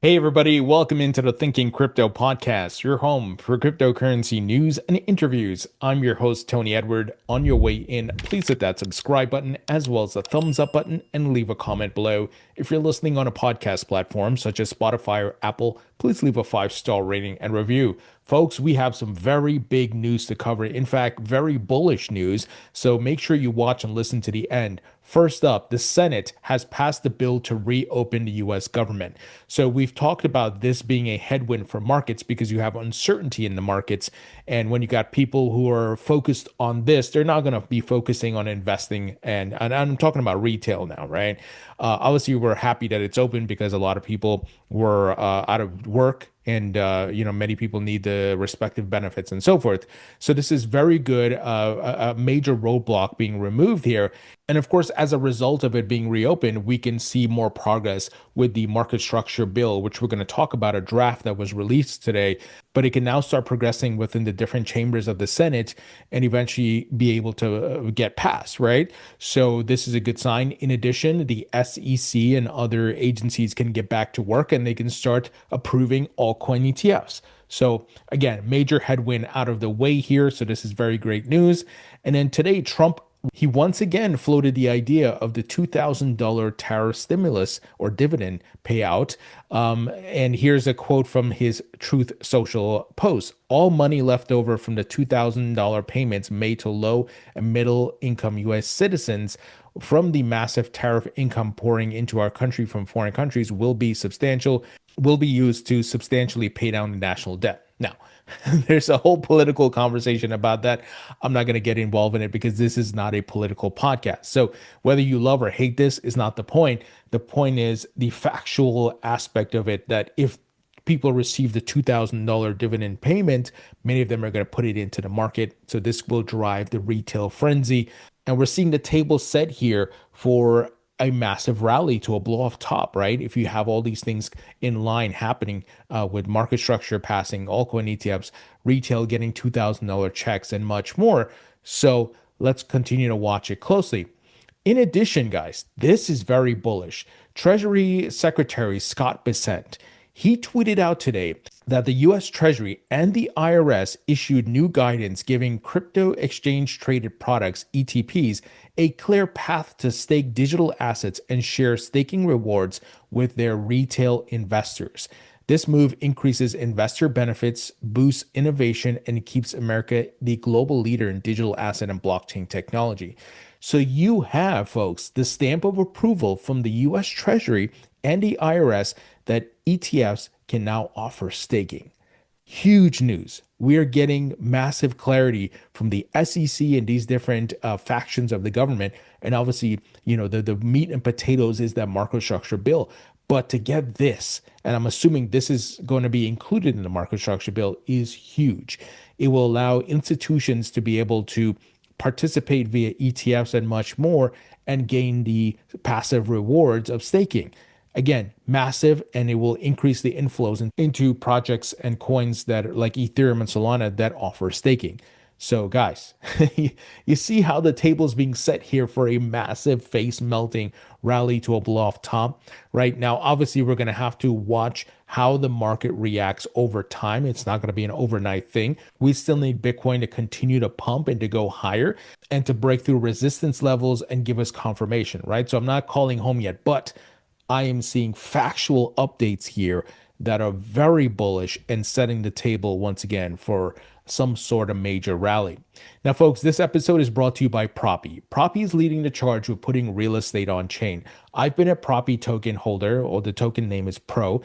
Hey everybody, welcome into the Thinking Crypto podcast, your home for cryptocurrency news and interviews. I'm your host, Tony Edward. On your way in, please hit that subscribe button as well as the thumbs up button and leave a comment below. If you're listening on a podcast platform such as Spotify or Apple, please leave a 5-star rating and review. Folks, we have some very big news to cover. In fact, very bullish news. So make sure you watch and listen to the end. First up, the Senate has passed the bill to reopen the US government. So we've talked about this being a headwind for markets because you have uncertainty in the markets. And when you got people who are focused on this, they're not going to be focusing on investing. And I'm talking about retail now, right? Obviously, we're happy that it's open because a lot of people were out of work and many people need the respective benefits and so forth. So this is very good, a major roadblock being removed here. And of course, as a result of it being reopened, we can see more progress with the market structure bill, which we're going to talk about, a draft that was released today. But it can now start progressing within the different chambers of the Senate and eventually be able to get passed, right? So this is a good sign. In addition, the SEC and other agencies can get back to work and they can start approving altcoin ETFs. So again, major headwind out of the way here. So this is very great news. And then today, Trump, he once again floated the idea of the $2,000 tariff stimulus or dividend payout. And here's a quote from his Truth Social post. All money left over from the $2,000 payments made to low and middle income US citizens from the massive tariff income pouring into our country from foreign countries will be used to substantially pay down the national debt. Now, there's a whole political conversation about that. I'm not going to get involved in it because this is not a political podcast. So whether you love or hate this is not the point. The point is the factual aspect of it, that if people receive the $2,000 dividend payment, many of them are going to put it into the market. So this will drive the retail frenzy. And we're seeing the table set here for a massive rally to a blow off top, right? If you have all these things in line happening with market structure passing, altcoin ETFs, retail getting $2,000 checks, and much more. So let's continue to watch it closely. In addition, guys, this is very bullish. Treasury Secretary Scott Bessent, he tweeted out today that the US Treasury and the IRS issued new guidance giving crypto exchange traded products, ETPs, a clear path to stake digital assets and share staking rewards with their retail investors. This move increases investor benefits, boosts innovation, and keeps America the global leader in digital asset and blockchain technology. So you have, folks, the stamp of approval from the US Treasury and the IRS that ETFs can now offer staking. Huge news. We are getting massive clarity from the SEC and these different factions of the government. And obviously, the meat and potatoes is that market structure bill. But to get this, and I'm assuming this is going to be included in the market structure bill, is huge. It will allow institutions to be able to participate via ETFs and much more and gain the passive rewards of staking. Again, massive, and it will increase the inflows into projects and coins that are like Ethereum and Solana that offer staking. So guys, you see how the table is being set here for a massive face melting rally to a blow off top. Right now, obviously, we're going to have to watch how the market reacts over time. It's not going to be an overnight thing. We still need Bitcoin to continue to pump and to go higher and to break through resistance levels and give us confirmation, right? So I'm not calling home yet, but I am seeing factual updates here that are very bullish and setting the table once again for some sort of major rally. Now, folks, this episode is brought to you by Proppy. Proppy is leading the charge with putting real estate on chain. I've been a Proppy token holder, or the token name is Pro,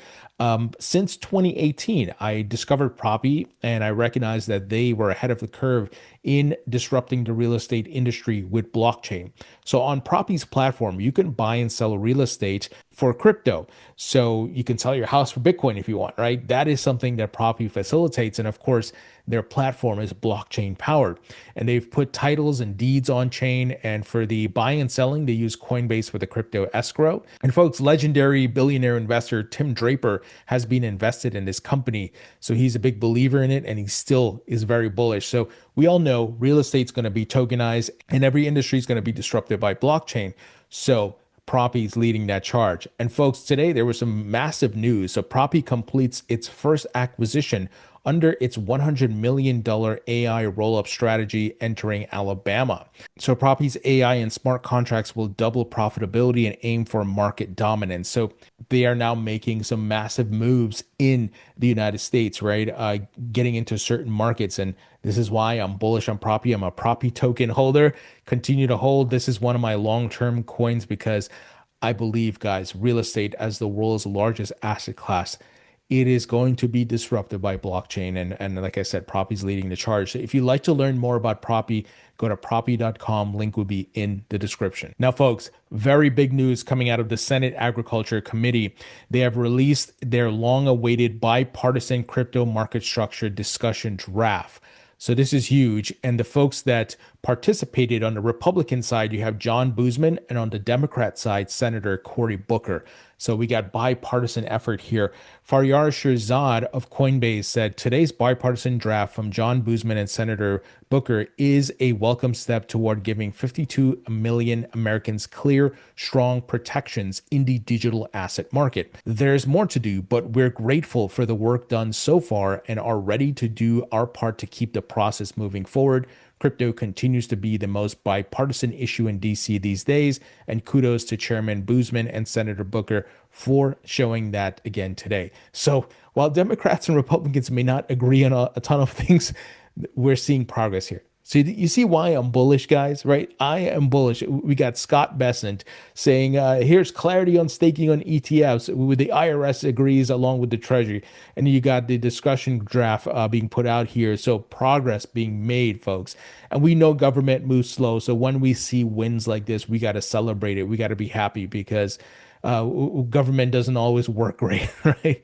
since 2018. I discovered Proppy and I recognized that they were ahead of the curve in disrupting the real estate industry with blockchain. So on Proppy's platform, you can buy and sell real estate for crypto. So you can sell your house for Bitcoin if you want, right? That is something that Proppy facilitates. And of course, their platform is blockchain powered, and they've put titles and deeds on chain. And for the buying and selling, they use Coinbase for the crypto escrow. And folks, legendary billionaire investor Tim Draper has been invested in this company. So he's a big believer in it, and he still is very bullish. So we all know real estate's going to be tokenized and every industry is going to be disrupted by blockchain. So Proppy's leading that charge. And folks, today there was some massive news. So Proppy completes its first acquisition under its $100 million AI roll-up strategy entering Alabama. So Proppy's AI and smart contracts will double profitability and aim for market dominance. So they are now making some massive moves in the United States, right? Getting into certain markets. And this is why I'm bullish on Proppy. I'm a Proppy token holder. Continue to hold. This is one of my long-term coins because I believe, guys, real estate as the world's largest asset class, it is going to be disrupted by blockchain. And like I said, Proppy's leading the charge. So if you'd like to learn more about Proppy, go to proppy.com. Link will be in the description. Now, folks, very big news coming out of the Senate Agriculture Committee. They have released their long-awaited bipartisan crypto market structure discussion draft. So this is huge. And the folks that participated on the Republican side, you have John Boozman, and on the Democrat side, Senator Cory Booker. So we got bipartisan effort here. Faryar Shirzad of Coinbase said today's bipartisan draft from John Boozman and Senator Booker is a welcome step toward giving 52 million Americans clear, strong protections in the digital asset market. There's more to do, but we're grateful for the work done so far and are ready to do our part to keep the process moving forward. Crypto continues to be the most bipartisan issue in DC these days, and kudos to Chairman Boozman and Senator Booker for showing that again today. So while Democrats and Republicans may not agree on a ton of things, we're seeing progress here. So you see why I'm bullish, guys, right? I am bullish. We got Scott Bessent saying, here's clarity on staking on ETFs. With the IRS agrees along with the Treasury. And you got the discussion draft being put out here. So progress being made, folks. And we know government moves slow. So when we see wins like this, we got to celebrate it. We got to be happy because government doesn't always work great, right?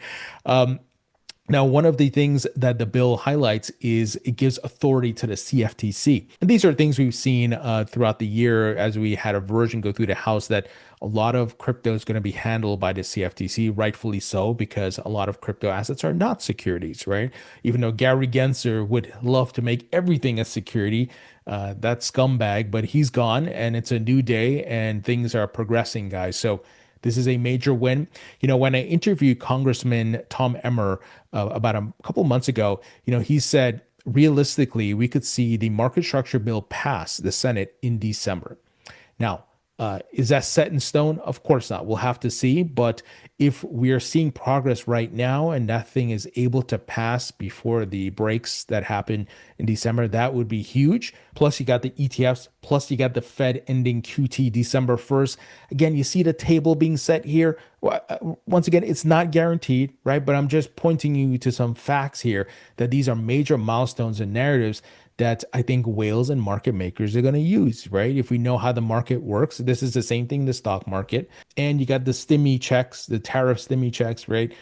Now, one of the things that the bill highlights is it gives authority to the CFTC. And these are things we've seen throughout the year as we had a version go through the House that a lot of crypto is going to be handled by the CFTC, rightfully so, because a lot of crypto assets are not securities, right? Even though Gary Gensler would love to make everything a security, that scumbag, but he's gone and it's a new day and things are progressing, guys. So this is a major win. You know, when I interviewed Congressman Tom Emmer about a couple months ago, he said, realistically, we could see the market structure bill pass the Senate in December. Now, is that set in stone? Of course not. We'll have to see. But if we are seeing progress right now and that thing is able to pass before the breaks that happen in December, that would be huge. Plus, you got the ETFs. Plus, you got the Fed ending QT December 1st. Again, you see the table being set here. Once again, it's not guaranteed, right? But I'm just pointing you to some facts here that these are major milestones and narratives that I think whales and market makers are going to use, right? If we know how the market works, this is the same thing in the stock market. And you got the stimmy checks, the tariff stimmy checks, right?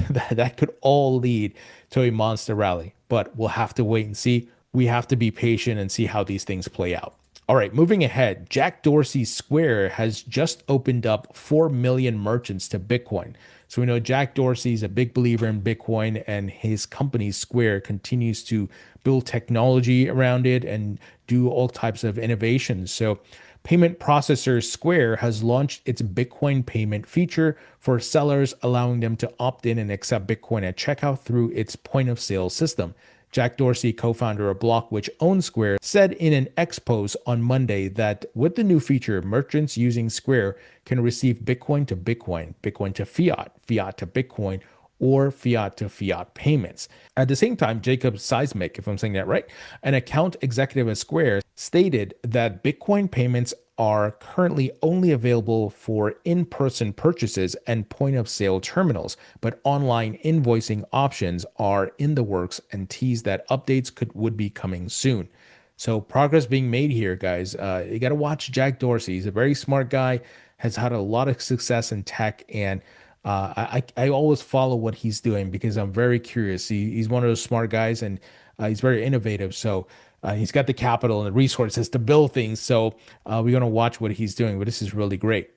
that could all lead to a monster rally. But we'll have to wait and see. We have to be patient and see how these things play out. All right, moving ahead, Jack Dorsey's Square has just opened up 4 million merchants to Bitcoin. So we know Jack Dorsey is a big believer in Bitcoin, and his company Square continues to build technology around it and do all types of innovations. So payment processor Square has launched its Bitcoin payment feature for sellers, allowing them to opt in and accept Bitcoin at checkout through its point of sale system. Jack Dorsey, co-founder of Block, which owns Square, said in an X post on Monday that with the new feature, merchants using Square can receive Bitcoin to Bitcoin, Bitcoin to fiat, fiat to Bitcoin, or fiat to fiat payments. At the same time, Jacob Seismic, if I'm saying that right, an account executive at Square, stated that Bitcoin payments are currently only available for in-person purchases and point-of-sale terminals, but online invoicing options are in the works and teased that updates would be coming soon. So progress being made here, guys. You got to watch Jack Dorsey. He's a very smart guy, has had a lot of success in tech, and I always follow what he's doing because I'm very curious. He's one of those smart guys, and he's very innovative. So he's got the capital and the resources to build things. So we're going to watch what he's doing, but this is really great.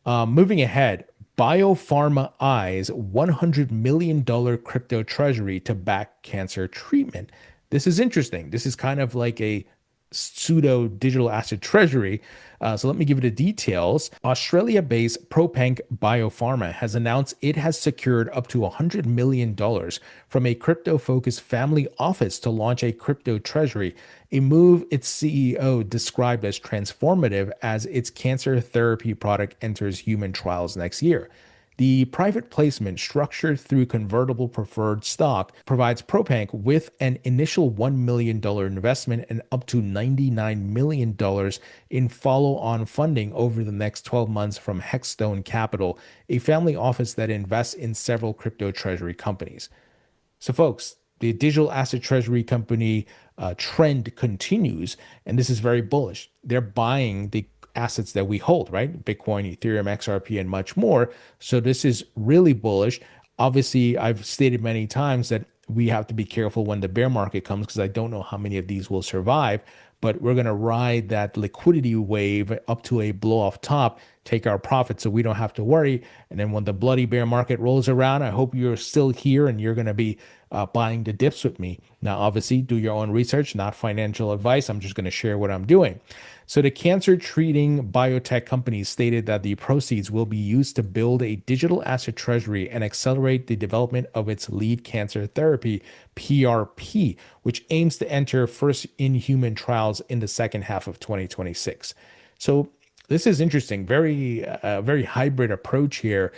Moving ahead, Biopharma eyes $100 million crypto treasury to back cancer treatment. This is interesting. This is kind of like a pseudo digital asset treasury. So let me give you the details. Australia-based ProPank Biopharma has announced it has secured up to $100 million from a crypto-focused family office to launch a crypto treasury, a move its CEO described as transformative as its cancer therapy product enters human trials next year. The private placement, structured through convertible preferred stock, provides Propank with an initial $1 million investment and up to $99 million in follow-on funding over the next 12 months from Hexstone Capital, a family office that invests in several crypto treasury companies. So, folks, the digital asset treasury company trend continues, and this is very bullish. They're buying the assets that we hold, right? Bitcoin, Ethereum, XRP, and much more. So this is really bullish. Obviously, I've stated many times that we have to be careful when the bear market comes because I don't know how many of these will survive, but we're going to ride that liquidity wave up to a blow off top, take our profits so we don't have to worry. And then when the bloody bear market rolls around, I hope you're still here and you're going to be buying the dips with me. Now, obviously, do your own research, not financial advice. I'm just going to share what I'm doing. So the cancer treating biotech company stated that the proceeds will be used to build a digital asset treasury and accelerate the development of its lead cancer therapy, PRP, which aims to enter first in human trials in the second half of 2026. So this is interesting, very hybrid approach here.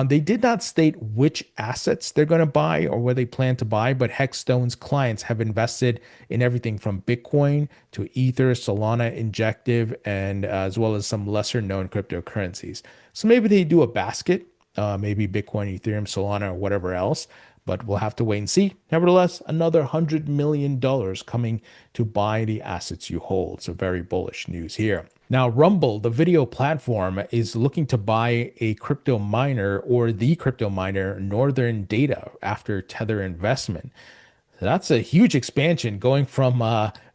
They did not state which assets they're going to buy or where they plan to buy, but Hexstone's clients have invested in everything from Bitcoin to Ether, Solana, Injective, and as well as some lesser known cryptocurrencies. So maybe they do a basket, maybe Bitcoin, Ethereum, Solana, or whatever else, but we'll have to wait and see. Nevertheless, another $100 million coming to buy the assets you hold. So very bullish news here. Now, Rumble, the video platform, is looking to buy a crypto miner or the crypto miner Northern Data after Tether investment. That's a huge expansion going from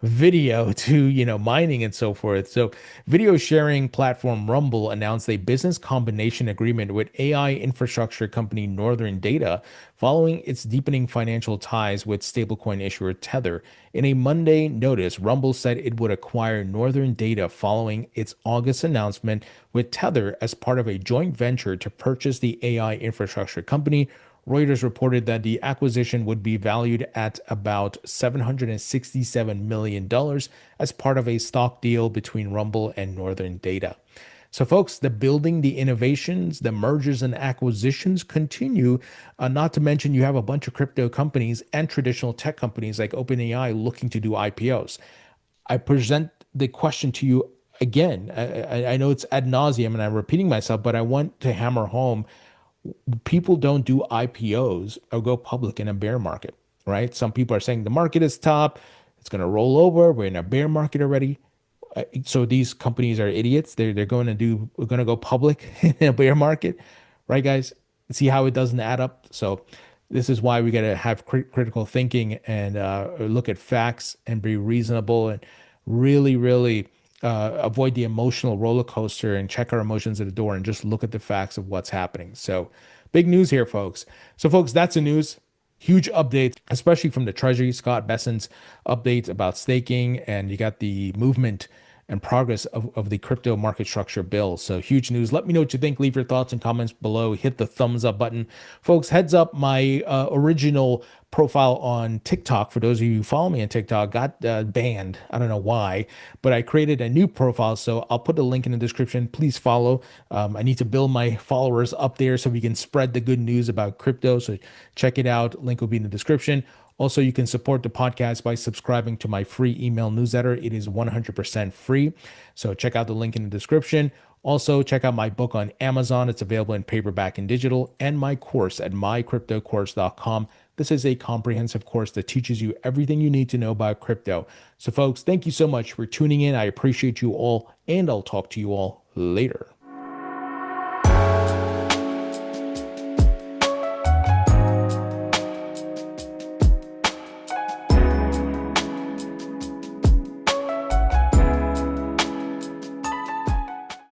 video to mining and so forth. So video sharing platform Rumble announced a business combination agreement with AI infrastructure company Northern Data following its deepening financial ties with stablecoin issuer Tether. In a Monday notice, Rumble said it would acquire Northern Data following its August announcement with Tether as part of a joint venture to purchase the AI infrastructure company. Reuters reported that the acquisition would be valued at about $767 million as part of a stock deal between Rumble and Northern Data. So, folks, the building, the innovations, the mergers and acquisitions continue. Not to mention, you have a bunch of crypto companies and traditional tech companies like OpenAI looking to do IPOs. I present the question to you again. I know it's ad nauseum and I'm repeating myself, but I want to hammer home. People don't do IPOs or go public in a bear market, right? Some people are saying the market is top, it's going to roll over, we're in a bear market already. So these companies are idiots. They're going to go public in a bear market, right, guys? See how it doesn't add up. So this is why we got to have critical thinking and look at facts and be reasonable and really avoid the emotional roller coaster and check our emotions at the door and just look at the facts of what's happening. So big news here, folks. So, folks, that's the news. Huge updates, especially from the Treasury, Scott Bessent's updates about staking, and you got the movement and progress of the crypto market structure bill. So huge news. Let me know what you think. Leave your thoughts and comments below. Hit the thumbs up button. Folks, heads up, my original profile on TikTok, for those of you who follow me on TikTok, got banned. I don't know why, but I created a new profile. So I'll put a link in the description. Please follow. I need to build my followers up there so we can spread the good news about crypto. So check it out. Link will be in the description. Also, you can support the podcast by subscribing to my free email newsletter. It is 100% free. So check out the link in the description. Also, check out my book on Amazon. It's available in paperback and digital, and my course at mycryptocourse.com. This is a comprehensive course that teaches you everything you need to know about crypto. So folks, thank you so much for tuning in. I appreciate you all, and I'll talk to you all later.